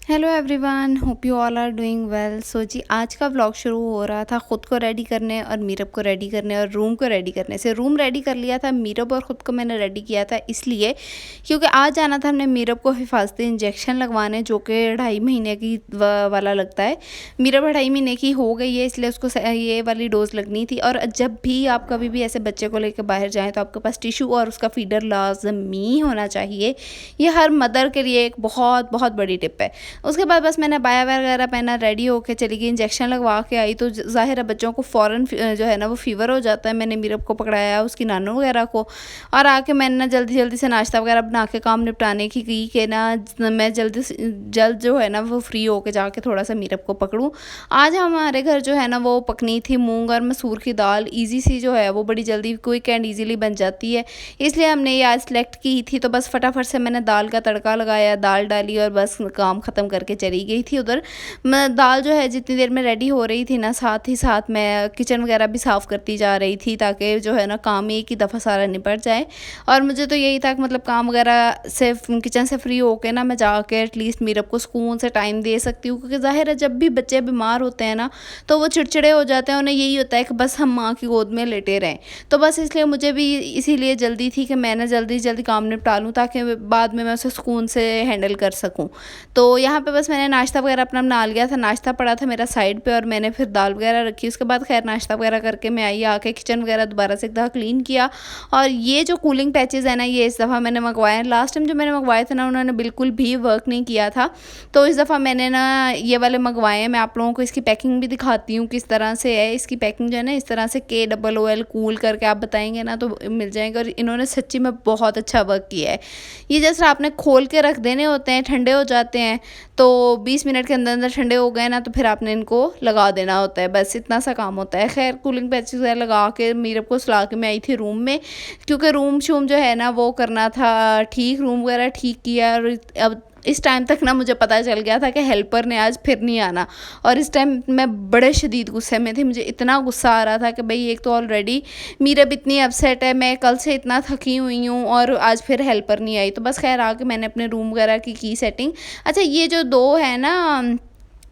Hello everyone, hope you all are doing well. So जी, आज का व्लॉग शुरू हो रहा था ख़ुद को रेडी करने और मीरब को रेडी करने और रूम को रेडी करने से। रूम रेडी कर लिया था, मीरब और ख़ुद को मैंने रेडी किया था इसलिए क्योंकि आज जाना था हमने मीरब को हिफाजती इंजेक्शन लगवाने, जो कि 2.5 महीने की वाला लगता है। मीरब 2.5 महीने की हो गई है, इसलिए उसको ये वाली डोज लगनी थी। और जब भी आप कभी भी ऐसे बच्चे को लेकर बाहर जाएँ तो आपके पास टिशू और उसका फीडर लाजमी होना चाहिए। ये हर मदर के लिए एक बहुत बहुत बड़ी टिप है। उसके बाद बस मैंने बाया वगैरह पहना, रेडी होके चली गई, इंजेक्शन लगवा के आई। तो ज़ाहिर है बच्चों को फ़ौरन जो है ना वो फ़ीवर हो जाता है। मैंने मीरब को पकड़ाया, उसकी नानू वगैरह को, और आके मैंने ना जल्दी जल्दी से नाश्ता वगैरह बना के काम निपटाने की कि ना मैं जल्द जो है ना वो फ्री होके जाके थोड़ा सा मीरब को पकड़ूँ। आज हमारे घर जो है ना वो पकनी थी मूंग और मसूर की दाल। ईजी सी जो है वो बड़ी जल्दी क्विक एंड ईजीली बन जाती है, इसलिए हमने ये आज सेलेक्ट की थी। तो बस फटाफट से मैंने दाल का तड़का लगाया, दाल डाली और बस काम ख़त्म करके चली गई थी उधर। मैं दाल जो है जितनी देर में रेडी हो रही थी ना, साथ ही साथ मैं किचन वगैरह भी साफ़ करती जा रही थी ताकि जो है ना काम एक ही दफ़ा सारा निपट जाए। और मुझे तो यही था कि मतलब काम वगैरह से किचन से फ्री होके ना मैं जाके एटलीस्ट मीरब को सुकून से टाइम दे सकती हूँ, क्योंकि ज़ाहिर है जब भी बच्चे बीमार होते हैं ना तो वो चिड़चिड़े हो जाते हैं। उन्हें यही होता है कि बस हम माँ की गोद में लेटे रहें। तो बस इसलिए मुझे भी इसीलिए जल्दी थी कि मैं ना जल्दी जल्दी काम निपटा लूँ ताकि बाद में मैं उसे सुकून से हैंडल कर सकूँ। तो यहाँ पे बस मैंने नाश्ता वगैरह अपना बना लिया था। नाश्ता पड़ा था मेरा साइड पे और मैंने फिर दाल वगैरह रखी। उसके बाद खैर नाश्ता वगैरह करके मैं आई, आके किचन वगैरह दोबारा से एक दफ़ा क्लीन किया। और ये जो कूलिंग पैचेस है ना, ये इस दफ़ा मैंने मंगवाए हैं। लास्ट टाइम जो मैंने मंगवाए थे ना उन्होंने बिल्कुल भी वर्क नहीं किया था, तो इस दफ़ा मैंने ना ये वाले मंगवाए हैं। मैं आप लोगों को इसकी पैकिंग भी दिखाती हूँ किस तरह से है। इसकी पैकिंग जो है ना इस तरह से KOOL कूल करके आप बताएंगे ना तो मिल जाएंगे। और इन्होंने सच्ची में बहुत अच्छा वर्क किया है। ये जैसे आपने खोल के रख देने होते हैं, ठंडे हो जाते हैं, तो 20 मिनट के अंदर अंदर ठंडे हो गए ना तो फिर आपने इनको लगा देना होता है। बस इतना सा काम होता है। खैर कूलिंग पैचेस वगैरह लगा के मीरब को सुला के मैं आई थी रूम में, क्योंकि रूम शूम जो है ना वो करना था ठीक, रूम वगैरह ठीक किया। और अब इस टाइम तक ना मुझे पता चल गया था कि हेल्पर ने आज फिर नहीं आना। और इस टाइम मैं बड़े शदीद गुस्से में थी। मुझे इतना गुस्सा आ रहा था कि भाई एक तो ऑलरेडी मीरब इतनी अपसेट है, मैं कल से इतना थकी हुई हूँ और आज फिर हेल्पर नहीं आई। तो बस खैर आके मैंने अपने रूम वगैरह की सेटिंग। अच्छा, ये जो दो है ना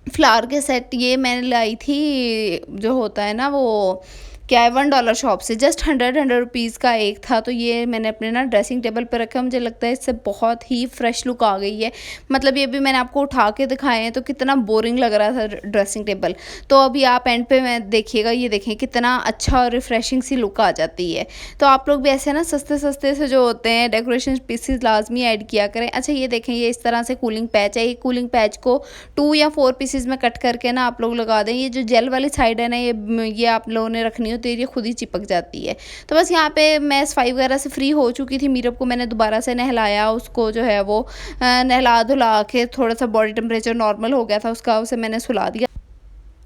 फ्लावर के सेट, ये मैंने लाई थी, जो होता है ना वो क्या है, $1 शॉप से, जस्ट 100 रुपीज़ का एक था। तो ये मैंने अपने ना ड्रेसिंग टेबल पर रखा। मुझे लगता है इससे बहुत ही फ्रेश लुक आ गई है। मतलब ये भी मैंने आपको उठा के दिखाए हैं तो कितना बोरिंग लग रहा था ड्रेसिंग टेबल। तो अभी आप एंड पे मैं देखिएगा, ये देखें कितना अच्छा और रिफ्रेशिंग सी लुक आ जाती है। तो आप लोग भी ऐसे ना सस्ते सस्ते से जो होते हैं डेकोरेशन पीसेस लाजमी ऐड किया करें। अच्छा ये देखें, ये इस तरह से कूलिंग पैच है। ये कूलिंग पैच को 2 या 4 पीसेस में कट करके ना आप लोग लगा दें। ये जो जेल वाली साइड है ना, ये आप लोगों ने रखनी होती है, ये खुद ही चिपक जाती है। तो बस यहाँ पे मैं सफाई वगैरह से फ्री हो चुकी थी। मीरब को मैंने दोबारा से नहलाया, उसको जो है वो नहला धुला के थोड़ा सा बॉडी टेम्परेचर नॉर्मल हो गया था उसका, उसे मैंने सुला दिया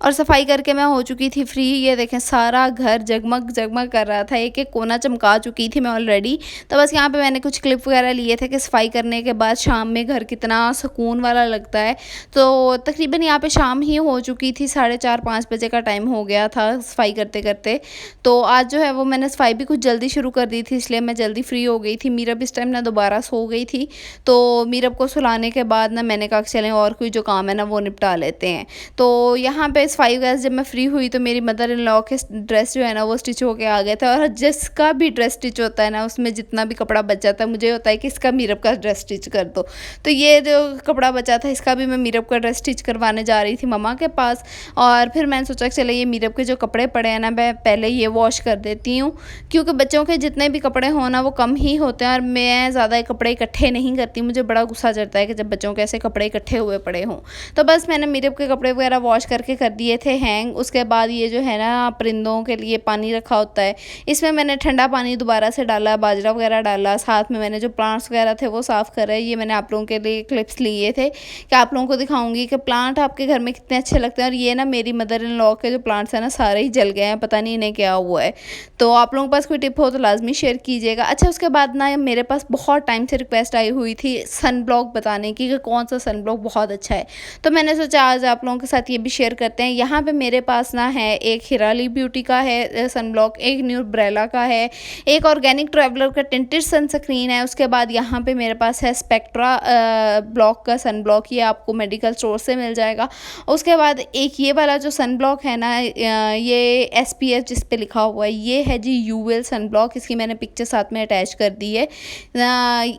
और सफाई करके मैं हो चुकी थी फ्री। ये देखें सारा घर जगमग जगमग कर रहा था, एक एक कोना चमका चुकी थी मैं ऑलरेडी। तो बस यहाँ पे मैंने कुछ क्लिप वगैरह लिए थे कि सफाई करने के बाद शाम में घर कितना सुकून वाला लगता है। तो तकरीबन यहाँ पे शाम ही हो चुकी थी, 4:30-5 बजे का टाइम हो गया था सफाई करते करते। तो आज जो है वो मैंने सफाई भी कुछ जल्दी शुरू कर दी थी, इसलिए मैं जल्दी फ्री हो गई थी। मीरब इस टाइम ना दोबारा सो गई थी, तो मीरब को सुलाने के बाद ना मैंने कहा चलें और कोई जो काम है ना वो निपटा लेते हैं। तो यहाँ पे 5 अगस्त जब मैं फ्री हुई तो मेरी मदर इन लॉ के ड्रेस जो है ना वो स्टिच होके आ गए थे। और जिसका भी ड्रेस स्टिच होता है ना उसमें जितना भी कपड़ा बच जाता है, मुझे होता है कि इसका मीरब का ड्रेस स्टिच कर दो। तो ये जो कपड़ा बचा था इसका भी मैं मीरब का ड्रेस स्टिच करवाने जा रही थी मम्मा के पास। और फिर मैंने सोचा कि चले ये मीरब के जो कपड़े पड़े हैं ना मैं पहले ये वॉश कर देती हूँ, क्योंकि बच्चों के जितने भी कपड़े हों ना वो कम ही होते हैं और मैं ज़्यादा कपड़े इकट्ठे नहीं करती। मुझे बड़ा गुस्सा चढ़ता है कि जब बच्चों के ऐसे कपड़े इकट्ठे हुए पड़े हों। तो बस मैंने मीरब के कपड़े वगैरह वॉश करके कर दिए थे हैंग। उसके बाद ये जो है ना परिंदों के लिए पानी रखा होता है, इसमें मैंने ठंडा पानी दोबारा से डाला, बाजरा वगैरह डाला, साथ में मैंने जो प्लांट्स वगैरह थे वो साफ़ करे। ये मैंने आप लोगों के लिए क्लिप्स लिए थे कि आप लोगों को दिखाऊंगी कि प्लांट आपके घर में कितने अच्छे लगते हैं। और ये ना मेरी मदर इन लॉ के जो प्लांट्स हैं ना सारे ही जल गए हैं, पता नहीं इन्हें क्या हुआ है। तो आप लोगों के पास कोई टिप हो तो लाजमी शेयर कीजिएगा। अच्छा उसके बाद ना मेरे पास बहुत टाइम से रिक्वेस्ट आई हुई थी सन ब्लॉक बताने की कि कौन सा सन ब्लॉक बहुत अच्छा है। तो मैंने सोचा आज आप लोगों के साथ ये भी शेयर करते हैं। यहाँ पे मेरे पास ना है एक हिराली ब्यूटी का है सनब्लॉक, एक न्यूब्रेला का है, एक ऑर्गेनिक ट्रैवलर का टिंटेड सनस्क्रीन है। उसके बाद यहाँ पे मेरे पास है स्पेक्ट्रा ब्लॉक का सनब्लॉक, ये आपको मेडिकल स्टोर से मिल जाएगा। उसके बाद एक ये वाला जो सनब्लॉक है ना, ये SPF जिस पे लिखा हुआ है, ये है जी यूवेल सनब्लॉक। इसकी मैंने पिक्चर साथ में अटैच कर दी है।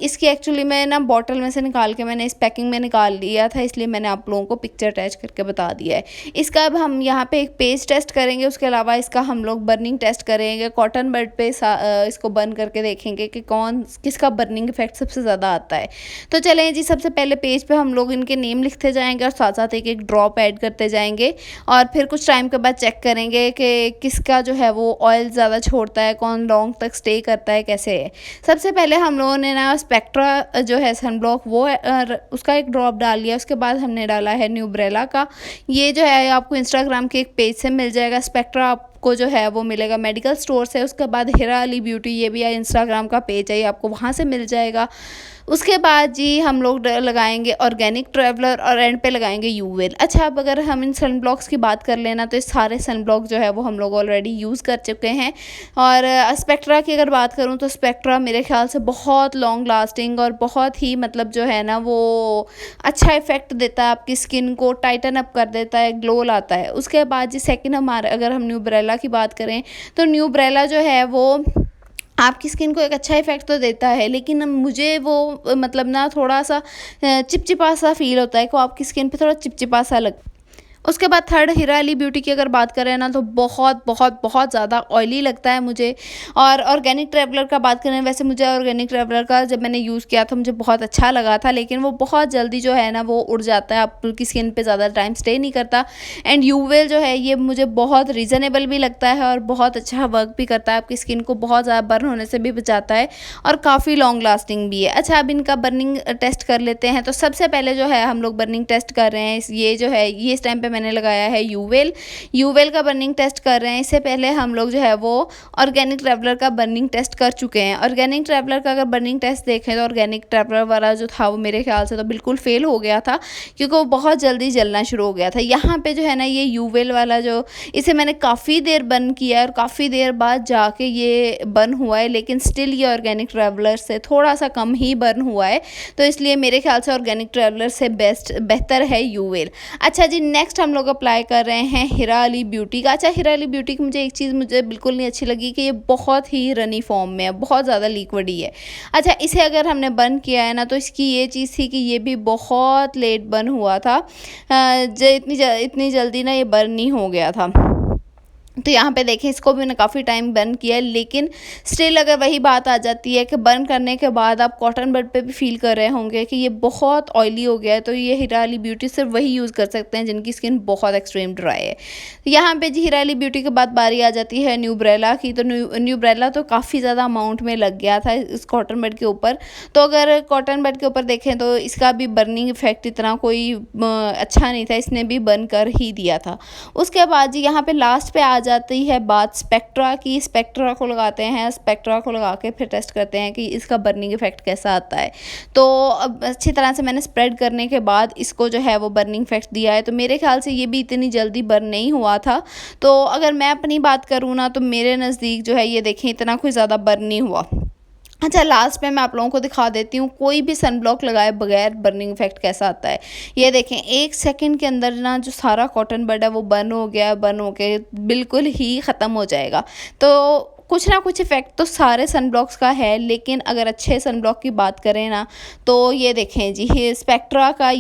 इसकी एक्चुअली मैं ना बॉटल में से निकाल के मैंने इस पैकिंग में निकाल लिया था, इसलिए मैंने आप लोगों को पिक्चर अटैच करके बता दिया है। इसका अब हम यहाँ पे एक पेज टेस्ट करेंगे, उसके अलावा इसका हम लोग बर्निंग टेस्ट करेंगे। कॉटन बड पे इसको बर्न करके देखेंगे कि किसका बर्निंग इफेक्ट सबसे ज़्यादा आता है। तो चलें जी, सबसे पहले पेज पे हम लोग इनके नेम लिखते जाएंगे और साथ साथ एक एक ड्रॉप ऐड करते जाएंगे, और फिर कुछ टाइम के बाद चेक करेंगे कि किसका जो है वो ऑयल ज़्यादा छोड़ता है, कौन लॉन्ग तक स्टे करता है, कैसे है। सबसे पहले हम लोगों ने ना स्पेक्ट्रा जो है सनब्लॉक वो उसका एक ड्रॉप डाल लिया। उसके बाद हमने डाला है न्यूब्रेला का, ये जो है आपको इंस्टाग्राम के एक पेज से मिल जाएगा। स्पेक्ट्रा आपको जो है वो मिलेगा मेडिकल स्टोर से। उसके बाद हिराली ब्यूटी, ये भी इंस्टाग्राम का पेज है, ये आपको वहाँ से मिल जाएगा। उसके बाद जी हम लोग लगाएंगे ऑर्गेनिक ट्रैवलर और एंड पे लगाएंगे यूवेल। अच्छा, अब अगर हम इन सनब्लॉक्स की बात कर लेना तो इस सारे सनब्लॉक जो है वो हम लोग ऑलरेडी यूज़ कर चुके हैं। और स्पेक्ट्रा की अगर बात करूँ तो स्पेक्ट्रा मेरे ख्याल से बहुत लॉन्ग लास्टिंग और बहुत ही मतलब जो है ना वो अच्छा इफेक्ट देता है, आपकी स्किन को टाइटन अप कर देता है, ग्लो लाता है। उसके बाद जी सेकेंड हमारे अगर हम न्यूब्रेला की बात करें तो न्यूब्रेला जो है वो आपकी स्किन को एक अच्छा इफेक्ट तो देता है, लेकिन मुझे वो मतलब ना थोड़ा सा चिपचिपा सा फील होता है कि आपकी स्किन पे थोड़ा चिपचिपा सा लगता है। उसके बाद थर्ड हिराली ब्यूटी की अगर बात करें ना तो बहुत बहुत बहुत ज़्यादा ऑयली लगता है मुझे। और ऑर्गेनिक ट्रैवलर का बात करें, वैसे मुझे ऑर्गेनिक ट्रैवलर का जब मैंने यूज़ किया था मुझे बहुत अच्छा लगा था, लेकिन वो बहुत जल्दी जो है ना वो उड़ जाता है, आपकी स्किन पे ज़्यादा टाइम स्टे नहीं करता। एंड यूवेल जो है ये मुझे बहुत रीज़नेबल भी लगता है और बहुत अच्छा वर्क भी करता है, आपकी स्किन को बहुत ज़्यादा बर्न होने से भी बचाता है और काफ़ी लॉन्ग लास्टिंग भी है। अच्छा, अब इनका बर्निंग टेस्ट कर लेते हैं। तो सबसे पहले जो है हम लोग बर्निंग टेस्ट कर रहे हैं, ये जो है ये इस टाइम पे मैंने लगाया है यूवेल का बर्निंग टेस्ट कर रहे हैं। इससे पहले हम लोग जो है वो ऑर्गेनिक ट्रैवलर का बर्निंग टेस्ट कर चुके हैं। ऑर्गेनिक ट्रैवलर का अगर बर्निंग टेस्ट देखें तो ऑर्गेनिक ट्रैवलर वाला जो था वो मेरे ख्याल से तो बिल्कुल फेल हो गया था, क्योंकि वो बहुत जल्दी जलना शुरू हो गया था। यहाँ पे जो है ना ये यूवेल वाला जो, इसे मैंने काफ़ी देर बर्न किया है और काफ़ी देर बाद जाके ये बर्न हुआ है, लेकिन स्टिल ये ऑर्गेनिक ट्रैवलर से थोड़ा सा कम ही बर्न हुआ है, तो इसलिए मेरे ख्याल से ऑर्गेनिक ट्रैवलर से बेहतर है यूवेल। अच्छा जी, नेक्स्ट हम लोग अप्लाई कर रहे हैं हिराली ब्यूटी का। अच्छा, हिराली ब्यूटी की मुझे एक चीज़ मुझे बिल्कुल नहीं अच्छी लगी कि ये बहुत ही रनी फॉर्म में है, बहुत ज़्यादा लिक्विडी है। अच्छा, इसे अगर हमने बर्न किया है ना तो इसकी ये चीज़ थी कि ये भी बहुत लेट बर्न हुआ था, इतनी जल्दी ना ये बर्न नहीं हो गया था। तो यहाँ पे देखें, इसको भी मैंने काफ़ी टाइम बर्न किया है, लेकिन स्टिल अगर वही बात आ जाती है कि बर्न करने के बाद आप कॉटन बड पे भी फील कर रहे होंगे कि ये बहुत ऑयली हो गया है, तो ये हिराली ब्यूटी सिर्फ वही यूज़ कर सकते हैं जिनकी स्किन बहुत एक्सट्रीम ड्राई है। यहाँ पे जी हिराली ब्यूटी के बाद बारी आ जाती है न्यूब्रेला की। तो न्यूब्रेला तो काफ़ी ज़्यादा अमाउंट में लग गया था इस कॉटन बड के ऊपर। तो अगर कॉटन बड के ऊपर देखें तो इसका भी बर्निंग इफेक्ट इतना कोई अच्छा नहीं था, इसने भी बर्न कर ही दिया था। उसके बाद जी यहाँ पे लास्ट पे आ जाती है बात स्पेक्ट्रा की। स्पेक्ट्रा को लगाते हैं, स्पेक्ट्रा को लगा के फिर टेस्ट करते हैं कि इसका बर्निंग इफेक्ट कैसा आता है। तो अब अच्छी तरह से मैंने स्प्रेड करने के बाद इसको जो है वो बर्निंग इफेक्ट दिया है। तो मेरे ख्याल से ये भी इतनी जल्दी बर्न नहीं हुआ था। तो अगर मैं अपनी बात करूँ ना तो मेरे नज़दीक जो है ये देखें इतना कोई ज़्यादा बर्न नहीं हुआ। अच्छा, लास्ट में मैं आप लोगों को दिखा देती हूँ कोई भी सनब्लॉक लगाए बगैर बर्निंग इफेक्ट कैसा आता है। ये देखें, 1 सेकंड के अंदर ना जो सारा कॉटन बड है वो बर्न हो गया, बर्न हो के बिल्कुल ही ख़त्म हो जाएगा। तो कुछ ना कुछ इफ़ेक्ट तो सारे सनब्लॉक्स का है, लेकिन अगर अच्छे सनब्लॉक की बात करें ना तो ये देखें जी, ये स्पेक्ट्रा का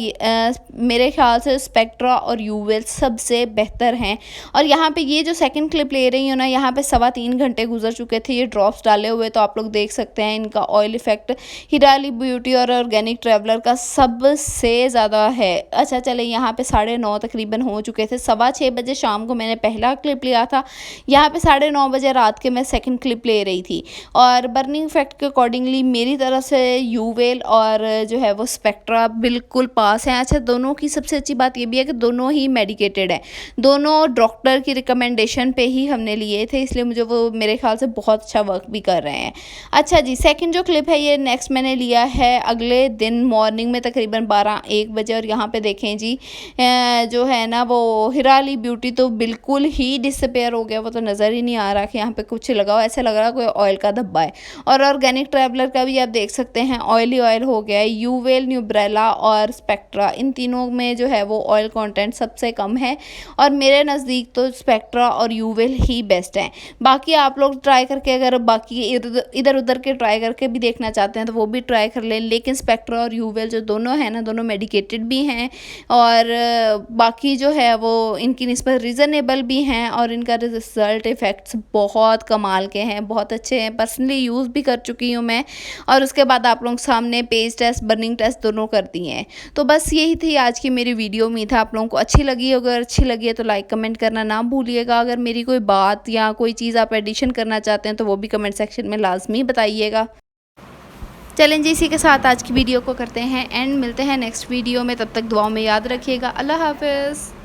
मेरे ख्याल से स्पेक्ट्रा और यूवेल सबसे बेहतर हैं। और यहाँ पे ये जो सेकंड क्लिप ले रही हूँ ना, यहाँ पे 3.25 घंटे गुजर चुके थे ये ड्रॉप्स डाले हुए, तो आप लोग देख सकते हैं इनका ऑयल इफेक्ट हिराली ब्यूटी और ऑर्गेनिक ट्रैवलर का सबसे ज़्यादा है। अच्छा चले, यहाँ पे 9:30 तकरीबन हो चुके थे। 6:15 बजे शाम को मैंने पहला क्लिप लिया था, यहाँ पे 9:30 बजे रात के मैं सेकंड क्लिप ले रही थी। और बर्निंग इफेक्ट के अकॉर्डिंगली मेरी तरफ से यूवेल और जो है वो स्पेक्ट्रा बिल्कुल पास हैं। अच्छा, दोनों की सबसे अच्छी बात ये भी है कि दोनों ही मेडिकेटेड हैं, दोनों डॉक्टर की रिकमेंडेशन पे ही हमने लिए थे, इसलिए मुझे वो मेरे ख्याल से बहुत अच्छा वर्क भी कर रहे हैं। अच्छा जी, सेकंड जो क्लिप है ये नेक्स्ट मैंने लिया है अगले दिन मॉर्निंग में तकरीबन 12-1 बजे। और यहाँ पे देखें जी जो है ना वो हिराली ब्यूटी तो बिल्कुल ही डिसअपेयर हो गया, वो तो नज़र ही नहीं आ रहा कि यहाँ पे कुछ लगा हो, ऐसा लग रहा कोई ऑयल का धब्बा है। और ऑर्गेनिक ट्रैवलर का भी आप देख सकते हैं ऑयली ऑयल हो गया है। यूवेल, न्यूब्रेला और स्पेक्ट्रा, इन तीनों में जो है वो ऑयल कंटेंट सबसे कम है और मेरे नज़दीक तो स्पेक्ट्रा और यूवेल ही बेस्ट हैं। बाकी आप लोग ट्राई करके अगर बाकी इधर उधर के ट्राई करके भी देखना चाहते हैं तो वो भी ट्राई कर लें, लेकिन स्पेक्ट्रा और यूवेल जो दोनों हैं ना, दोनों मेडिकेटेड भी हैं और बाकी जो है वो इनकी निस्बत रीज़नेबल भी हैं और इनका रिज़ल्ट इफ़ेक्ट्स बहुत कमाल के हैं, बहुत अच्छे हैं। पर्सनली यूज़ भी कर चुकी हूँ मैं और उसके बाद आप लोगों के सामने पेज टेस्ट, बर्निंग टेस्ट दोनों कर दिए हैं। तो बस यही थी आज की मेरी वीडियो। उम्मीद है आप लोगों को अच्छी लगी। अगर अच्छी लगी है तो लाइक कमेंट करना ना भूलिएगा। अगर मेरी कोई बात या कोई चीज़ आप एडिशन करना चाहते हैं तो वो भी कमेंट सेक्शन में लाजमी बताइएगा। चलें जी, इसी के साथ आज की वीडियो को करते हैं एंड मिलते हैं नेक्स्ट वीडियो में। तब तक दुआओं में याद रखिएगा। अल्लाह हाफ़िज़।